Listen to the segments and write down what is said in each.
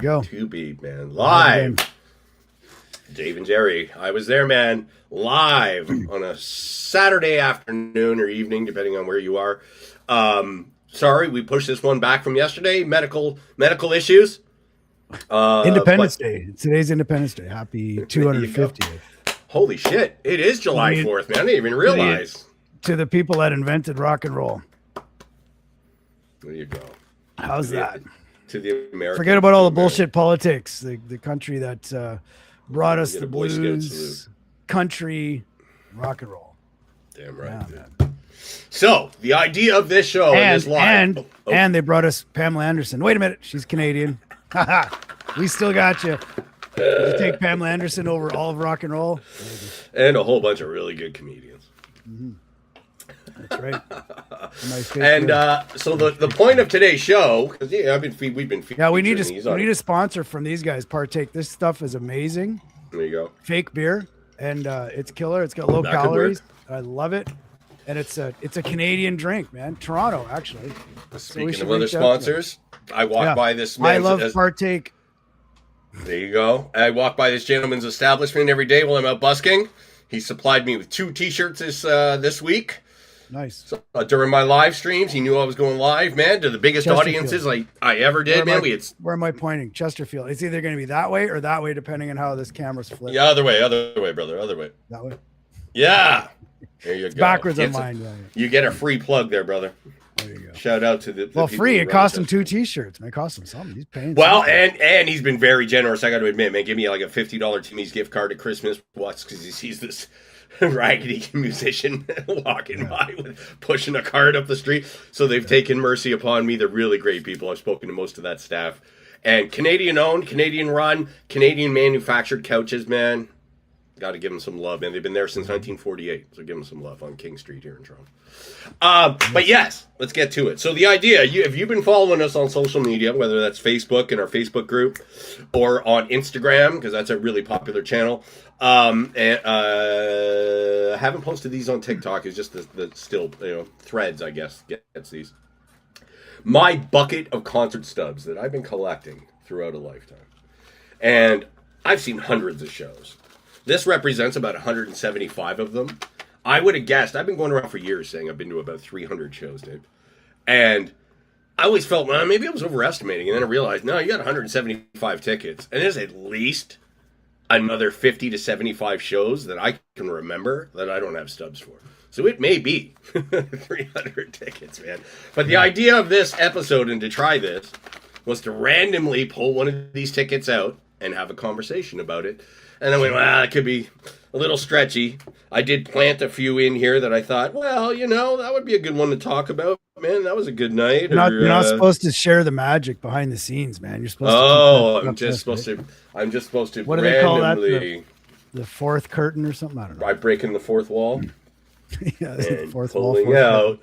go. To be, man. Live. Dave and Jerry. I was there, man. Live on a Saturday afternoon or evening, depending on where you are. Sorry, we pushed this one back from yesterday. Medical issues. Independence Day. Today's Independence Day. Happy 250th. Holy shit. It is July 4th, man. I didn't even realize. To the people that invented rock and roll. There you go. How's that? To the American. Forget about all the bullshit politics. The country that brought us the blues, country, rock and roll. Damn right. Yeah, so the idea of this show is live. And they brought us Pamela Anderson. Wait a minute. She's Canadian. We still got you. Did you take Pamela Anderson over all of rock and roll? And a whole bunch of really good comedians. Mm-hmm. That's right. And so the point of today's show, because we've been we need a sponsor from these guys. Partake. This stuff is amazing. There you go. Fake beer, and it's killer. It's got low calories. I love it, and it's a Canadian drink, man. Toronto, actually. Speaking of other sponsors, I walked by this. I love Partake. There you go. I walk by this gentleman's establishment every day while I'm out busking. He supplied me with 2 T-shirts this week. Nice. So, during my live streams, he knew I was going live, man, to the biggest audiences I ever did, man. Where am I pointing? Chesterfield. It's either going to be that way or that way, depending on how this camera's flipped. Yeah, other way, brother, other way. That way? Yeah. There you go. Backwards on mine. You get a free plug there, brother. There you go. Shout out to the free. It cost him 2 T-shirts. It cost him something. He's paying. Well, and he's been very generous. I got to admit, man. Give me like a $50 Timmy's gift card at Christmas. What's because he sees this raggedy musician walking by with pushing a cart up the street. So they've taken mercy upon me. They're really great people. I've spoken to most of that staff. And Canadian owned, Canadian run, Canadian manufactured couches, man. Got to give them some love, man. They've been there since 1948. So give them some love on King Street here in Toronto. But yes, let's get to it. So the idea, if you've been following us on social media, whether that's Facebook in our Facebook group or on Instagram, because that's a really popular channel, and haven't posted these on TikTok. It's just the still, threads, I guess, gets these. My bucket of concert stubs that I've been collecting throughout a lifetime. And I've seen hundreds of shows. This represents about 175 of them. I would have guessed, I've been going around for years saying I've been to about 300 shows, Dave. And I always felt, well, maybe I was overestimating. And then I realized, no, you got 175 tickets. And there's at least another 50 to 75 shows that I can remember that I don't have stubs for. So it may be 300 tickets, man. But the idea of this episode and to try this was to randomly pull one of these tickets out and have a conversation about it. And I went, well, it could be a little stretchy. I did plant a few in here that I thought, well, that would be a good one to talk about. Man, that was a good night. You're not supposed to share the magic behind the scenes, man. You're supposed to. I'm just supposed to. What do they call that? The fourth curtain or something? I don't know. By breaking the fourth wall. Yeah, the fourth wall. Pulling out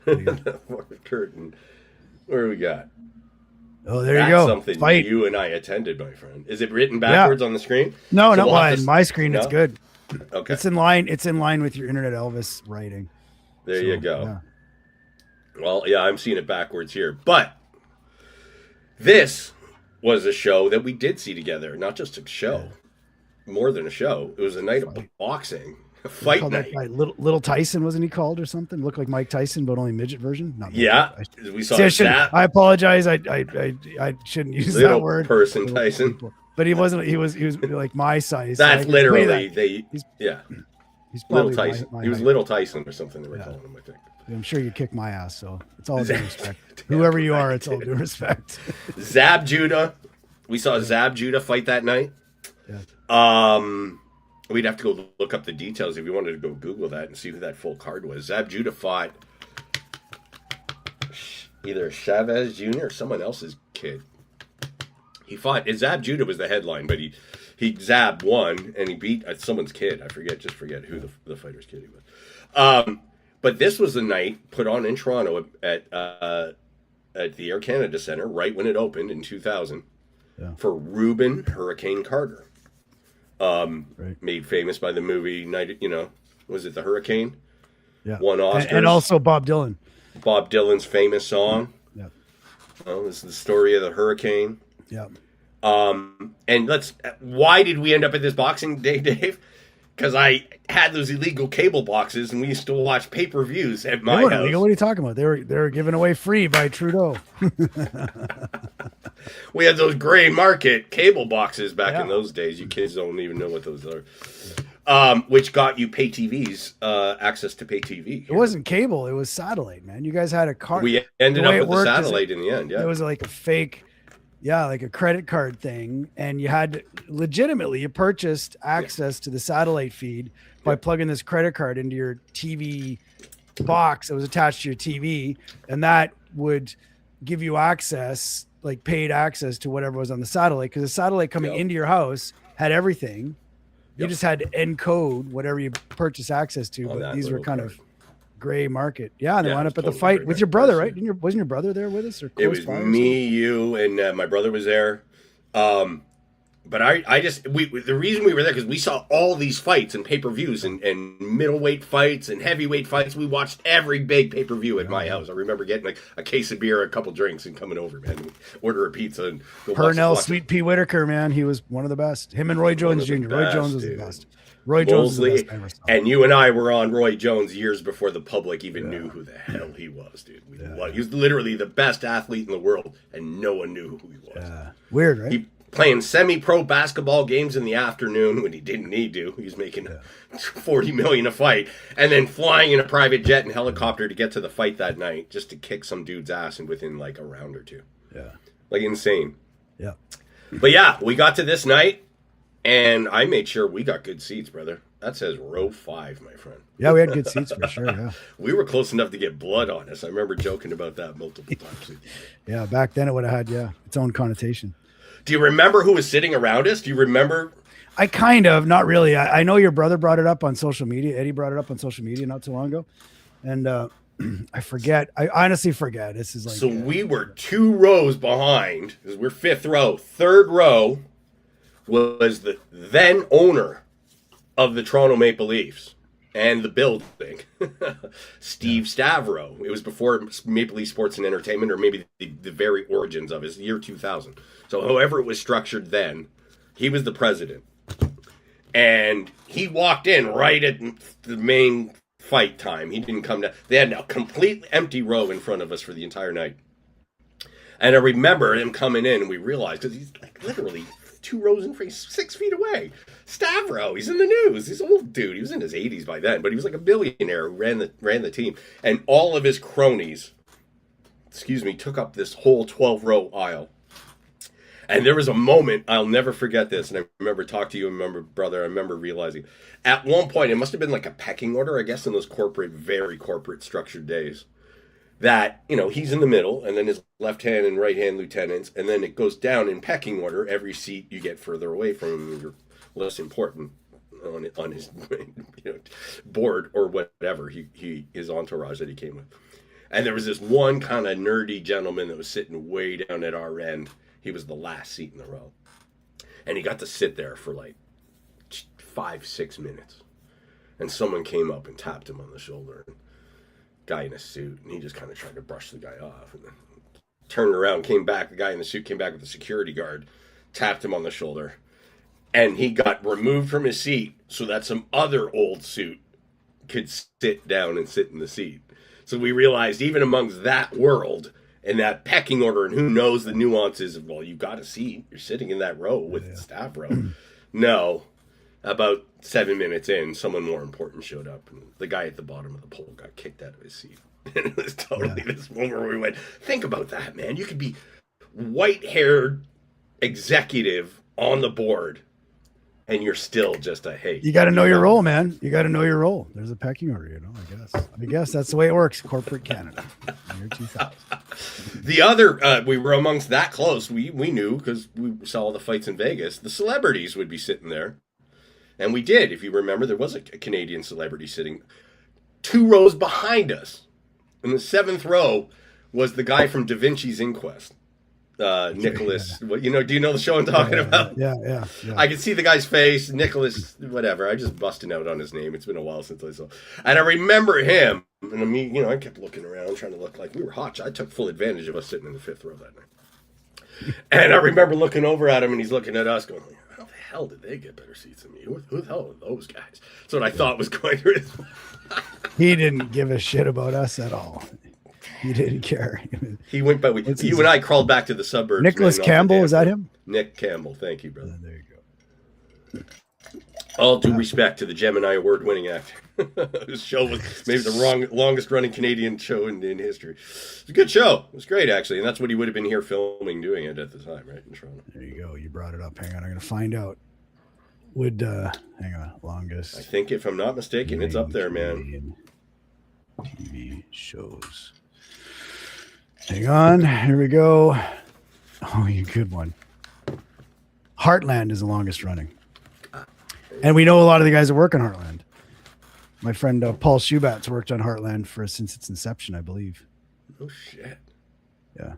the fourth curtain. What do we got? Oh, there you go. Something you and I attended, my friend. Is it written backwards on the screen? No, not mine. My screen, it's good. Okay. It's in line with your Internet Elvis writing. There you go. Yeah. Well, yeah, I'm seeing it backwards here. But this was a show that we did see together. Not just a show. More than a show. It was a night of boxing. A fight night. Little Tyson, wasn't he called or something? Looked like Mike Tyson, but only midget version. We saw that. I apologize. I shouldn't use that word. Person Tyson. But he wasn't. He was like my size. That's literally He's Little Tyson. He was Little Tyson or something. They were calling him, I think. I'm sure you kick my ass, so it's all due respect. Whoever you are, it's all due respect. Zab Judah. We saw Zab Judah fight that night. Yeah. We'd have to go look up the details if you wanted to go Google that and see who that full card was. Zab Judah fought either Chavez Jr. or someone else's kid. He fought. Zab Judah was the headline, but he Zab won and he beat someone's kid. I forget who the fighter's kid he was. But this was the night put on in Toronto at the Air Canada Centre right when it opened in 2000 for Reuben Hurricane Carter. Made famous by the movie was it The Hurricane? Yeah. Won Oscars. And also Bob Dylan. Bob Dylan's famous song. Yeah. This is the story of the hurricane. Yeah. And why did we end up at this Boxing Day, Dave? Because I had those illegal cable boxes, and we used to watch pay-per-views at my house. Illegal. What are you talking about? They were given away free by Trudeau. We had those gray market cable boxes back in those days. You kids don't even know what those are. Which got you pay TVs, access to pay TV. It wasn't cable. It was satellite, man. You guys had a card. We ended up with the satellite in the end, yeah. It was like a fake, like a credit card thing. And you had you purchased access to the satellite feed by plugging this credit card into your TV box that was attached to your TV. And that would give you access, like paid access to whatever was on the satellite. Because the satellite coming into your house had everything. You just had to encode whatever you purchased access to, but these were kind of gray market. Yeah, and they wound up at the fight with your brother, right? Wasn't your brother there with us? Or it was me, you, and my brother was there. But the reason we were there because we saw all these fights and pay-per-views and middleweight fights and heavyweight fights. We watched every big pay-per-view at my house. I remember getting like a case of beer, a couple drinks, and coming over, man. We'd order a pizza and Purnell, Sweet Pea Whitaker, man. He was one of the best. Him and Roy Jones Jr. Roy Jones was the best. Roy Jones was the best. And you and I were on Roy Jones years before the public even knew who the hell he was, dude. He was literally the best athlete in the world, and no one knew who he was. Weird, right? He playing semi-pro basketball games in the afternoon when he didn't need to. He was making $40 million a fight, and then flying in a private jet and helicopter to get to the fight that night just to kick some dude's ass and within like a round or two. Yeah, like insane. Yeah, but yeah, we got to this night, and I made sure we got good seats, brother. That says row 5, my friend. Yeah, we had good seats for sure. Yeah, we were close enough to get blood on us. I remember joking about that multiple times. Yeah, back then it would have had its own connotation. Do you remember who was sitting around us? Do you remember? I kind of, not really. I know your brother brought it up on social media. Eddie brought it up on social media not too long ago. And I forget. I honestly forget. This is like. So we were 2 rows behind, because we're 5th row. 3rd row was the then owner of the Toronto Maple Leafs and the building, Steve Stavro. It was before Maple Leaf Sports and Entertainment, or maybe the very origins of it, the year 2000. So however it was structured then, he was the president. And he walked in right at the main fight time. He didn't come down. They had a completely empty row in front of us for the entire night. And I remember him coming in, and we realized, because he's like literally 2 rows in front, 6 feet away. Stavro, he's in the news. He's an old dude. He was in his 80s by then, but he was like a billionaire who ran the team. And all of his cronies, took up this whole 12-row aisle. And there was a moment, I'll never forget this, and I remember talking to you, brother, I remember realizing, at one point, it must have been like a pecking order, I guess, in those very corporate structured days, that, he's in the middle, and then his left hand and right hand lieutenants, and then it goes down in pecking order. Every seat you get further away from him, you're less important on his board or whatever, his entourage that he came with. And there was this one kind of nerdy gentleman that was sitting way down at our end. He was the last seat in the row. And he got to sit there for like 5-6 minutes. And someone came up and tapped him on the shoulder. Guy in a suit. And he just kind of tried to brush the guy off. And then turned around, came back. The guy in the suit came back with the security guard. Tapped him on the shoulder. And he got removed from his seat so that some other old suit could sit down and sit in the seat. So we realized even amongst that world and that pecking order, and who knows the nuances of, well, you got a seat. You're sitting in that row with the staff row. No. About 7 minutes in, someone more important showed up, and the guy at the bottom of the pole got kicked out of his seat. And it was totally this moment where we went, think about that, man. You could be white-haired executive on the board, and you're still just hey. You got to know your role, man. You got to know your role. There's a pecking order, I guess that's the way it works. Corporate Canada, year 2000. The other, we were amongst that close. We knew because we saw all the fights in Vegas. The celebrities would be sitting there, and we did. If you remember, there was a Canadian celebrity sitting 2 rows behind us. In the 7th row was the guy from Da Vinci's Inquest. Nicholas, do you know the show I'm talking about? Yeah. I can see the guy's face, Nicholas, whatever. I just busted out on his name. It's been a while since I saw. And I remember him, and I kept looking around, trying to look like we were hot. I took full advantage of us sitting in the 5th row that night. And I remember looking over at him, and he's looking at us, going, "How the hell did they get better seats than me? Who the hell are those guys?" That's what I thought was going through his. He didn't give a shit about us at all. He didn't care. He went by. You and I crawled back to the suburbs. Nicholas Campbell, is that him? Nick Campbell. Thank you, brother. There you go. All due respect to the Gemini Award-winning actor. This show was maybe the longest-running Canadian show in history. It's a good show. It was great, actually, and that's what he would have been here filming, doing it at the time, right, in Toronto. There you go. You brought it up. Hang on. I'm going to find out. Hang on. Longest. I think, if I'm not mistaken, it's up there, man. TV shows. Hang on. Here we go. Oh, you good one. Heartland is the longest running. And we know a lot of the guys that work on Heartland. My friend Paul Schubatz worked on Heartland since its inception, I believe. Oh shit! Yeah,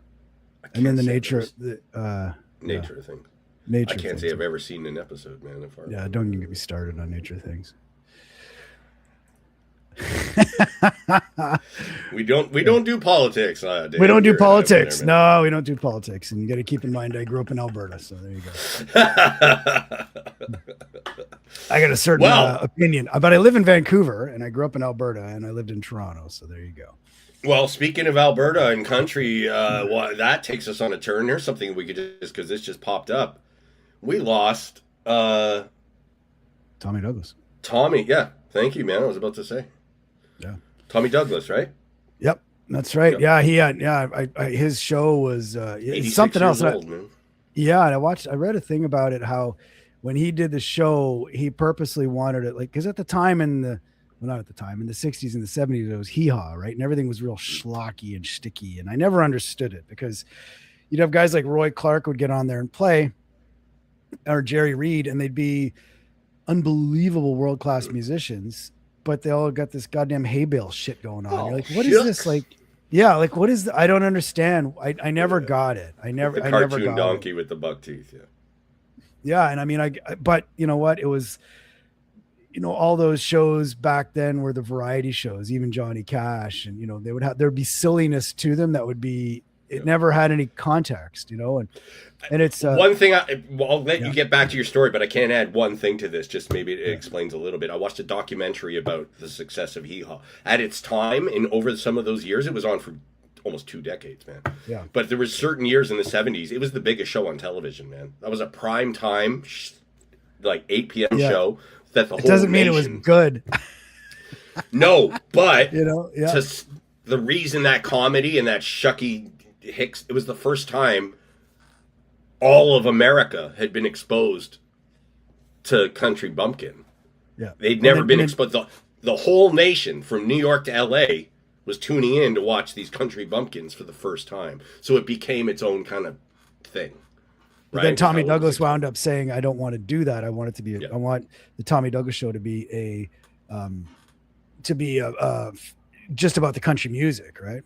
and then the nature of thing. Nature. I can't say I've ever seen an episode, man. Of Heartland. Yeah, don't even get me started on nature things. We don't do politics. Dave, we don't do politics. No, we don't do politics. And you got to keep in mind, I grew up in Alberta, so there you go. I got a certain opinion, but I live in Vancouver, and I grew up in Alberta, and I lived in Toronto. So there you go. Well, speaking of Alberta and country, that takes us on a turn. There's something we could just, because this just popped up. We lost Tommy Douglas. Tommy, yeah. Thank you, man. I was about to say. Yeah. Tommy Douglas, right? Yep. That's right. Yep. Yeah, his show was something else. Old, man. Yeah, and I read a thing about it, how when he did the show, he purposely wanted it, like, because at the time in the 60s and the 70s, it was hee-haw, right? And everything was real schlocky and sticky, and I never understood it, because you'd have guys like Roy Clark would get on there and play, or Jerry Reed, and they'd be unbelievable world-class musicians, but they all got this goddamn hay bale shit going on. You're like, what is this? Like, yeah, like, what is I don't understand. I never got it. I never cartoon got donkey it. with the buck teeth. Yeah. Yeah. And I mean, but you know what? It was, all those shows back then were the variety shows, even Johnny Cash, and, there'd be silliness to them that would be, it never had any context, and it's one thing. I'll let you get back to your story, but I can't add one thing to this. Just maybe it explains a little bit. I watched a documentary about the success of Hee Haw at its time, and over some of those years, it was on for almost 2 decades, man. Yeah. But there was certain years in the 70s, it was the biggest show on television, man. That was a prime time, like 8 p.m. show. That the whole doesn't mean it was good. No, but the reason that comedy and that Shucky Hicks, it was the first time all of America had been exposed to country bumpkin. Yeah. They'd never been exposed. The whole nation from New York to LA was tuning in to watch these country bumpkins for the first time. So it became its own kind of thing. But then Tommy Douglas wound up saying, I don't want to do that. I want it to be, I want the Tommy Douglas show to be just about the country music, right?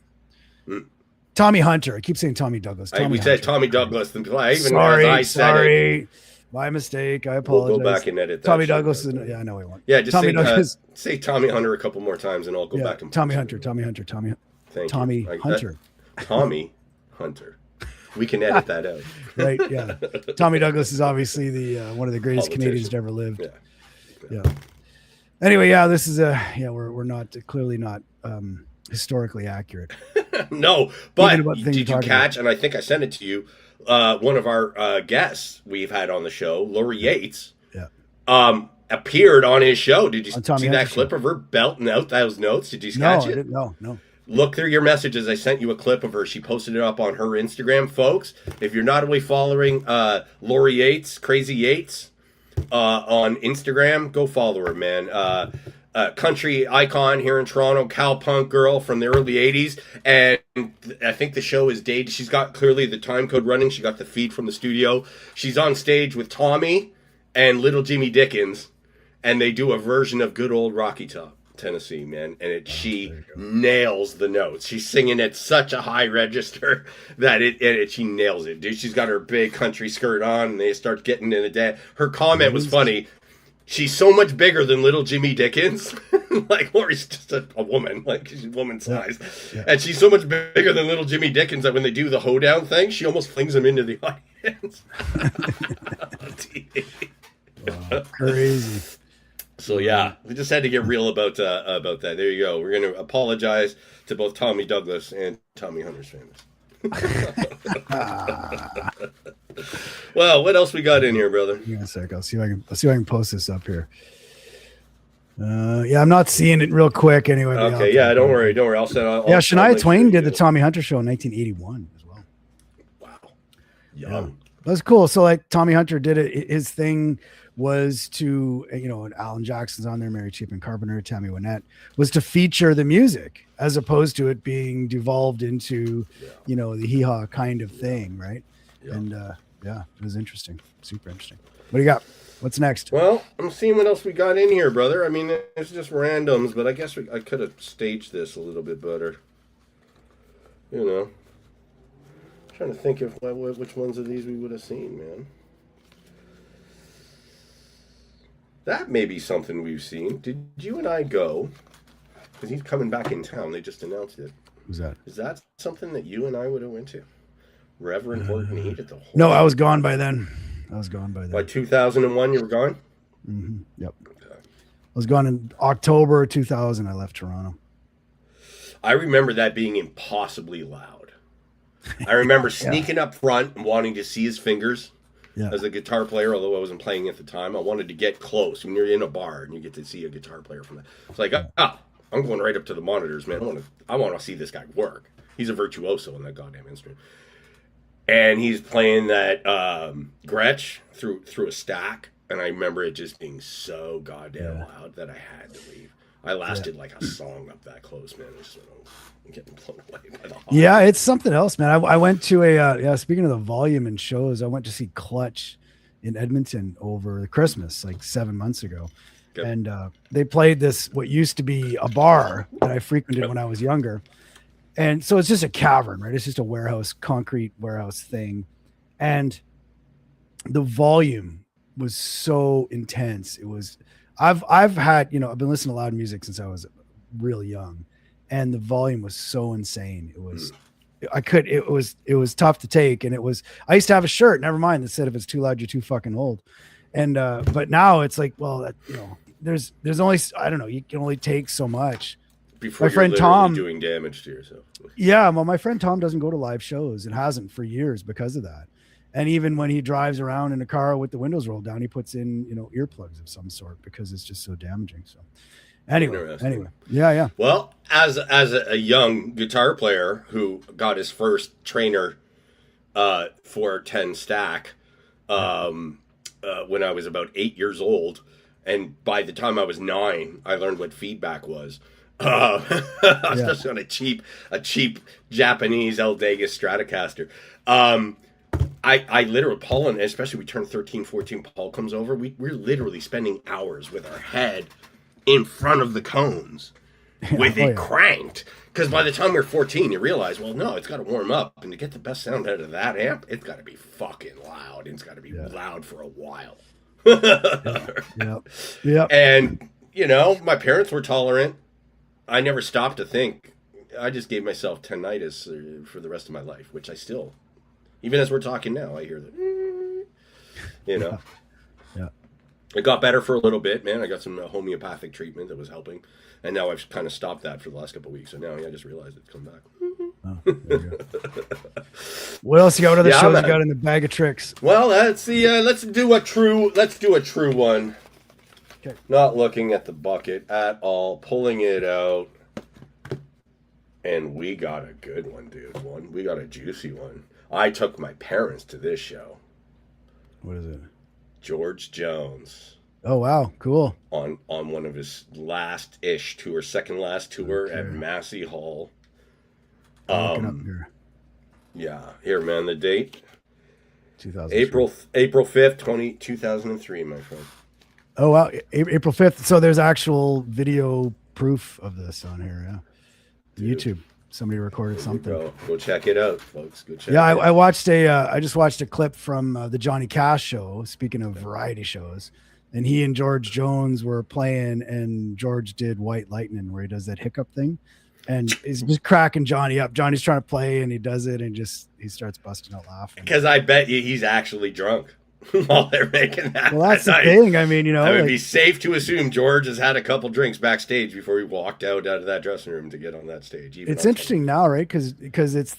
Mm. Tommy Hunter. I keep saying Tommy Douglas. We said Tommy Douglas. Sorry. My mistake. I apologize. We'll go back and edit that. Tommy Douglas. I know we won't. Yeah, just say Tommy Hunter a couple more times, and I'll go back and Tommy Hunter. Tommy Hunter. We can edit that out. Right, yeah. Tommy Douglas is obviously the one of the greatest Canadians to ever lived. Yeah. Anyway, this is we're not clearly not historically accurate. No, but did you catch, and I think I sent it to you, one of our guests we've had on the show, Lori Yates, appeared on his show. Did you see that clip of her belting out those notes? Did you catch it? No. Look through your messages. I sent you a clip of her. She posted it up on her Instagram, folks. If you're not away following Lori Yates, Crazy Yates, on Instagram, go follow her, man. Country icon here in Toronto, cowpunk girl from the early 80s. And I think the show is dated. She's got clearly the time code running. She got the feed from the studio. She's on stage with Tommy and Little Jimmy Dickens. And they do a version of Good Old Rocky Top, Tennessee, man. And she nails the notes. She's singing at such a high register that she nails it, dude. She's got her big country skirt on, and they start getting in a dance. Her comment was funny. She's so much bigger than Little Jimmy Dickens Like Lori's just a woman, like she's woman size, Yeah. and she's so much bigger than little Jimmy Dickens that when they do the hoedown thing, she almost flings him into the audience. Wow, crazy. So yeah, we just had to get real about that. There you go. We're going to apologize to both Tommy Douglas and Tommy Hunter's famous. Well, what else we got in here, brother? Give me a sec. I'll see if I can post this up here. Yeah, I'm not seeing it real quick anyway. Okay, yeah, don't worry. I'll set. Yeah, Shania Twain did the Tommy Hunter show in 1981 as well. Wow, young. Yeah. That's cool. So like Tommy Hunter did it. His thing was to, and Alan Jackson's on there, Mary Chapin Carpenter, Tammy Wynette, was to feature the music as opposed to it being devolved into, the hee-haw kind of thing, right? Yeah. And it was interesting, super interesting. What do you got? What's next? Well, I'm seeing what else we got in here, brother. I mean, it's just randoms, but I guess I could have staged this a little bit better. I'm trying to think of which ones of these we would have seen, man. That may be something we've seen. Did you and I go? Because he's coming back in town. They just announced it. Who's that? Is that something that you and I would have went to? Reverend Horton Heat at the Horton? No, I was gone by then. By 2001, you were gone? Mm-hmm. Yep. Okay. I was gone in October 2000. I left Toronto. I remember that being impossibly loud. I remember sneaking up front and wanting to see his fingers. Yeah. As a guitar player, although I wasn't playing at the time, I wanted to get close. When you're in a bar and you get to see a guitar player from that, it's like, I'm going right up to the monitors, man. I want to see this guy work. He's a virtuoso in that goddamn instrument, and he's playing that Gretsch through a stack. And I remember it just being so goddamn loud that I had to leave. I lasted like a song up that close, man. I just went, I'm getting blown away by the hall. Yeah, it's something else, man. I went to speaking of the volume and shows, I went to see Clutch in Edmonton over Christmas, like 7 months ago. Okay. And they played this, what used to be a bar that I frequented when I was younger. And so it's just a cavern, right? It's just a warehouse, concrete warehouse thing. And the volume was so intense. It was, I've had, I've been listening to loud music since I was really young. And the volume was so insane. It was, it was tough to take. And I used to have a shirt, never mind, that said, if it's too loud, you're too fucking old. And, but now it's like, well, there's only, I don't know, you can only take so much. Before my friend Tom doing damage to yourself. Yeah. Well, my friend Tom doesn't go to live shows and hasn't for years because of that. And even when he drives around in a car with the windows rolled down, he puts in, earplugs of some sort because it's just so damaging. So Anyway, yeah. Well, as a young guitar player who got his first trainer 410 stack when I was about 8 years old, and by the time I was 9, I learned what feedback was. Especially on a cheap Japanese Eldegas Stratocaster. I literally, Paul, and especially we turn 13, 14, Paul comes over, we're literally spending hours with our head in front of the cones with it cranked. Because by the time we're 14, you realize, well, no, it's got to warm up. And to get the best sound out of that amp, it's got to be fucking loud. And it's got to be loud for a while. Yep. And, my parents were tolerant. I never stopped to think. I just gave myself tinnitus for the rest of my life, which I still, even as we're talking now, I hear that, Yeah. It got better for a little bit, man. I got some homeopathic treatment that was helping. And now I've kind of stopped that for the last couple of weeks. So now I just realized it's come back. Oh, there you go. What else you got? What other shows you got in the bag of tricks? Well, that's the let's do a true one. Okay. Not looking at the bucket at all, pulling it out. And we got a good one, dude. We got a juicy one. I took my parents to this show. What is it? George Jones. Oh wow, cool. On one of his last-ish tour, second last tour at Massey Hall. Looking up here. Yeah, here, man. The date. 2003. April 5th, 2003, my friend. Oh wow, April 5th. So there's actual video proof of this on here. Yeah, dude. YouTube. Somebody recorded something. Go check it out, folks. Go check. Yeah, I just watched a clip from the Johnny Cash show. Speaking of variety shows, and he and George Jones were playing, and George did White Lightning, where he does that hiccup thing, and he's just cracking Johnny up. Johnny's trying to play, and he does it, and he starts busting out laughing. Because I bet you he's actually drunk while they're making that. Well, that's the thing. I mean, it would be safe to assume George has had a couple drinks backstage before he walked out of that dressing room to get on that stage. It's interesting now, right? Because it's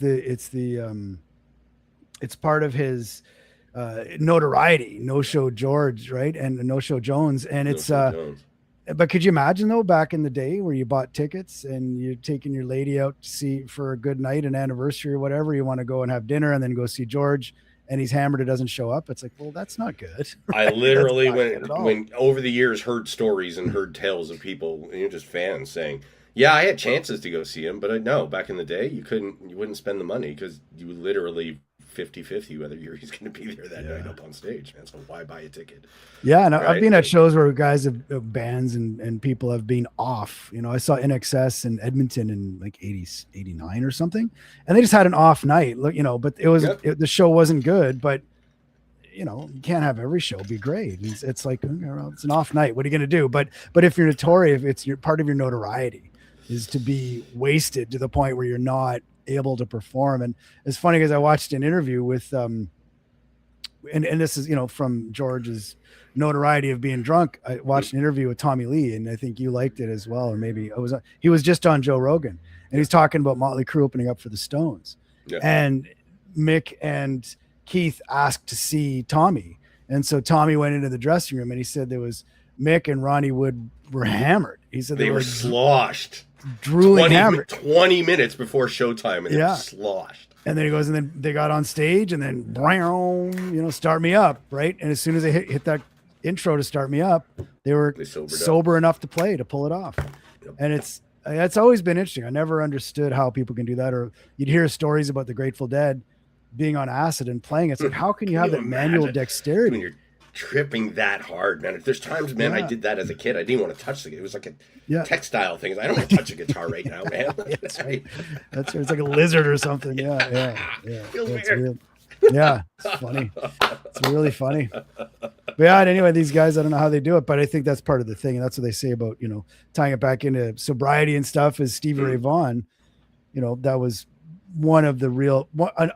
part of his notoriety, No Show George, right, and No Show Jones, and it's Jones. But could you imagine though, back in the day where you bought tickets and you're taking your lady out to see for a good night, an anniversary or whatever, you want to go and have dinner and then go see George, and he's hammered, it doesn't show up. It's like, well, that's not good. Right? I literally when over the years heard stories and heard tales of people, just fans saying, yeah, I had chances to go see him, but no, back in the day you wouldn't spend the money because you literally 50-50 whether he's going to be there that night up on stage, man. So why buy a ticket? Yeah, and right? I've been at shows where guys have bands and people have been off. I saw NXS in Edmonton in like 89 or something, and they just had an off night. But it was the show wasn't good, but you can't have every show be great. It's like it's an off night. What are you going to do? But if you're notorious, if it's part of your notoriety is to be wasted to the point where you're not able to perform. And it's funny because I watched an interview with and this is from George's notoriety of being drunk. I watched an interview with Tommy Lee, and I think you liked it as well, or maybe he was just on Joe Rogan, and he's talking about Motley Crue opening up for the Stones, and Mick and Keith asked to see Tommy, and so Tommy went into the dressing room, and he said there was Mick and Ronnie Wood were hammered. He said they were sloshed. Drooling hammered 20 minutes before showtime, and they were sloshed. And then he goes, and then they got on stage, and then start me up, right? And as soon as they hit that intro to start me up, they were sober enough to pull it off. Yep. And it's always been interesting. I never understood how people can do that. Or you'd hear stories about the Grateful Dead being on acid and playing. It's like, how can you have that manual dexterity when you're tripping that hard, man? There's times, man, I did that as a kid. I didn't want to touch it was like a textile thing. I don't want to touch a guitar right now, man. That's right. It's like a lizard or something. Yeah. Feels weird. Yeah, it's funny. It's really funny. But anyway, these guys, I don't know how they do it, but I think that's part of the thing, and that's what they say about tying it back into sobriety and stuff. Is Stevie Ray Vaughan? That was one of the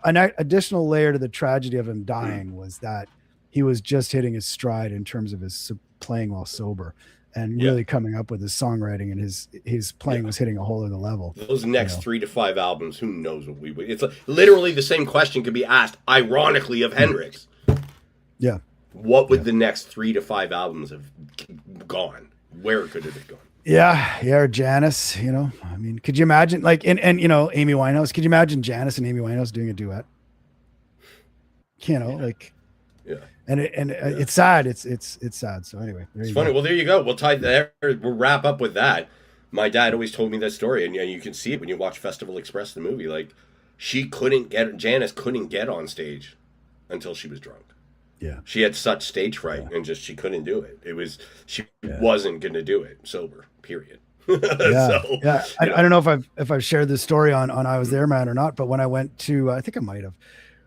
an additional layer to the tragedy of him dying was that he was just hitting his stride in terms of his playing while sober, and really coming up with his songwriting, and his playing was hitting a whole other level. Those next 3 to 5 albums, who knows what we would. It's literally the same question could be asked, ironically, of Hendrix. Yeah. What would the next 3 to 5 albums have gone? Where could it have gone? Yeah, or Janis. I mean, could you imagine and Amy Winehouse? Could you imagine Janis and Amy Winehouse doing a duet? Yeah. And it's sad. It's sad. So anyway, it's funny. Well, there you go. We'll wrap up with that. My dad always told me that story, and you can see it when you watch Festival Express, the movie. Like, Janis couldn't get on stage until she was drunk. Yeah. She had such stage fright and she couldn't do it. She wasn't going to do it sober, period. I don't know if I've shared this story on I Was There Man or not, but when I went to, I think I might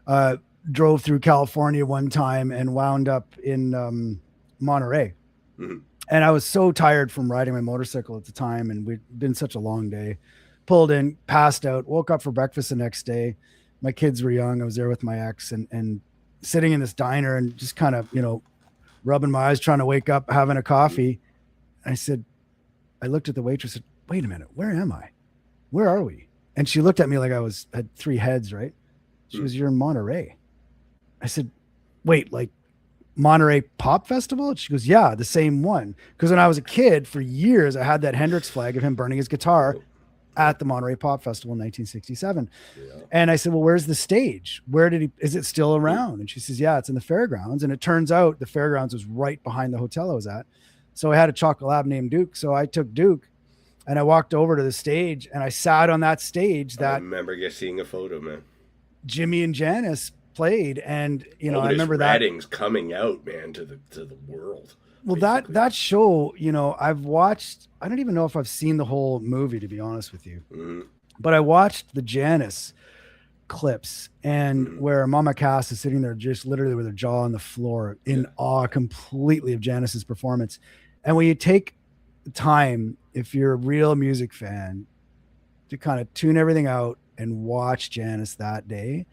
have, drove through California one time and wound up in Monterey. Mm-hmm. And I was so tired from riding my motorcycle at the time, and we'd been such a long day. Pulled in, passed out, woke up for breakfast the next day. My kids were young. I was there with my ex, and sitting in this diner and just kind of, rubbing my eyes, trying to wake up, having a coffee. I looked at the waitress and said, wait a minute, where am I? Where are we? And she looked at me like I had 3 heads, right? She goes, you're in Monterey. I said, wait, like Monterey Pop Festival? And she goes, yeah, the same one. Because when I was a kid, for years, I had that Hendrix flag of him burning his guitar at the Monterey Pop Festival in 1967. Yeah. And I said, well, where's the stage? Is it still around? And she says, yeah, it's in the fairgrounds. And it turns out the fairgrounds was right behind the hotel I was at. So I had a chocolate lab named Duke. So I took Duke and I walked over to the stage and I sat on that stage that I remember seeing a photo, man. Jimmy and Janis played. And, I remember that coming out, man, to the world. Well, that show, I've watched, I don't even know if I've seen the whole movie, to be honest with you, but I watched the Janis clips, and where Mama Cass is sitting there just literally with her jaw on the floor in awe completely of Janice's performance. And when you take time, if you're a real music fan, to kind of tune everything out and watch Janice that day,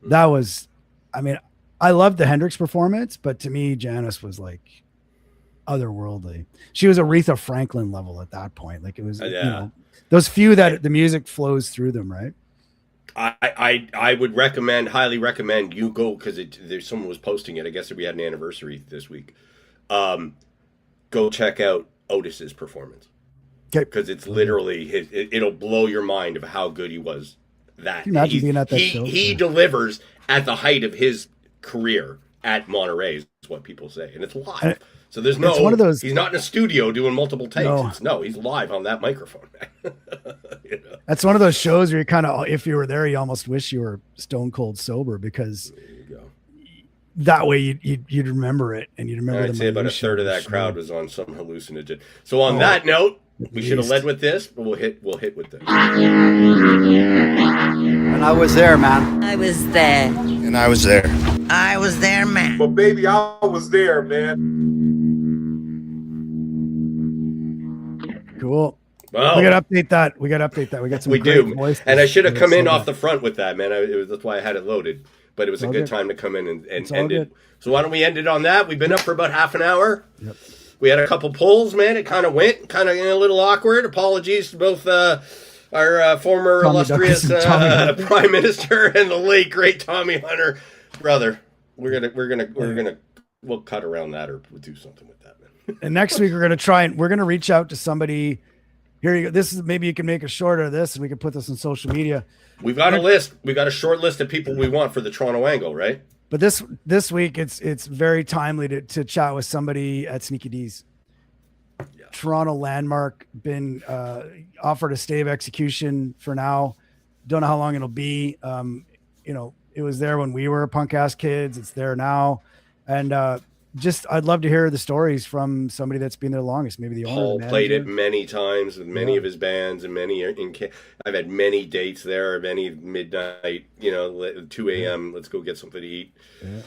that was, I mean, I loved the Hendrix performance, but to me, Janice was like otherworldly. She was Aretha Franklin level at that point. Like it was, you know, those few that the music flows through them, right? I would highly recommend you go, because there's someone was posting it. I guess we had an anniversary this week. Go check out Otis's performance. Okay. Because it's literally it'll blow your mind of how good he was. Can you imagine being at that show? He delivers at the height of his career at Monterey, is what people say, and it's live. So there's no one of those. He's not in a studio doing multiple takes. No, he's live on that microphone. You know? That's one of those shows where you kind of, if you were there, you almost wish you were stone cold sober, because that way you'd remember it, and you'd remember. I'd say about a third of that crowd was on some hallucinogen. So on that note, we should have led with this, but we'll hit with this. And I was there, man. I was there. And I was there. I was there, man. But baby, I was there, man. Cool. Well, we got to update that. We got some. We do. Voices. And I should have come in off the front with that, man. That's why I had it loaded. But it was a good time to come in and end it. So why don't we end it on that? We've been up for about half an hour. Yep. We had a couple polls, man. It kind of went a little awkward. Apologies to both our former illustrious Prime Minister and the late great Tommy Hunter, brother. We'll cut around that, or we'll do something with that, man. And next week we're gonna reach out to somebody. Here you go. This is, maybe you can make a short of this, and we can put this on social media. We've got a list. We got a short list of people we want for the Toronto angle, right? But this week it's very timely to chat with somebody at Sneaky D's. Yeah. Toronto landmark, been offered a stay of execution for now. Don't know how long it'll be. You know, it was there when we were punk ass kids. It's there now, and I'd love to hear the stories from somebody that's been there longest. Maybe the owner. Paul played it many times with many of his bands, and I've had many dates there. Many midnight, 2 a.m. Let's go get something to eat. Yeah.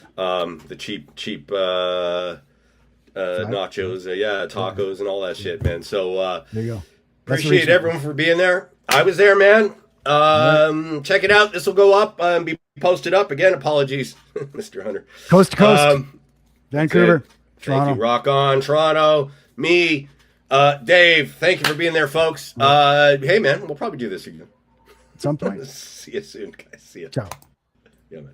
The cheap nachos, tacos, and all that shit, man. So there you go. Appreciate everyone for being there. I was there, man. Check it out. This will go up and be posted up again. Apologies, Mr. Hunter. Coast to coast. Vancouver, Toronto. Thank you. Rock on, Toronto. Me, Dave, thank you for being there, folks. Hey, man, we'll probably do this again. At some point. See you soon, guys. See you. Ciao. Yeah, man.